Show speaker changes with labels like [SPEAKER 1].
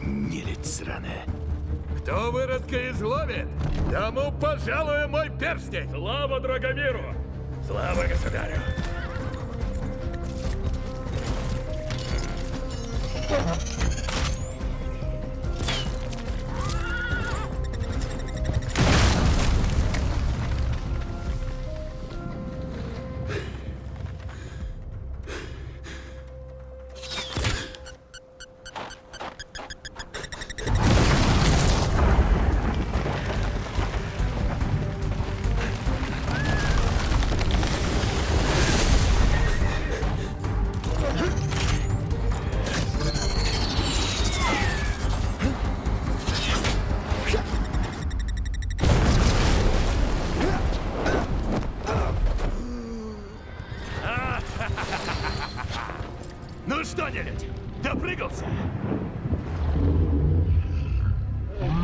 [SPEAKER 1] Не лить сраная.
[SPEAKER 2] Кто выродка изловит, тому пожалуй мой перстень. Слава Драгомиру! Слава государю! Ну что, нелюдь, допрыгался?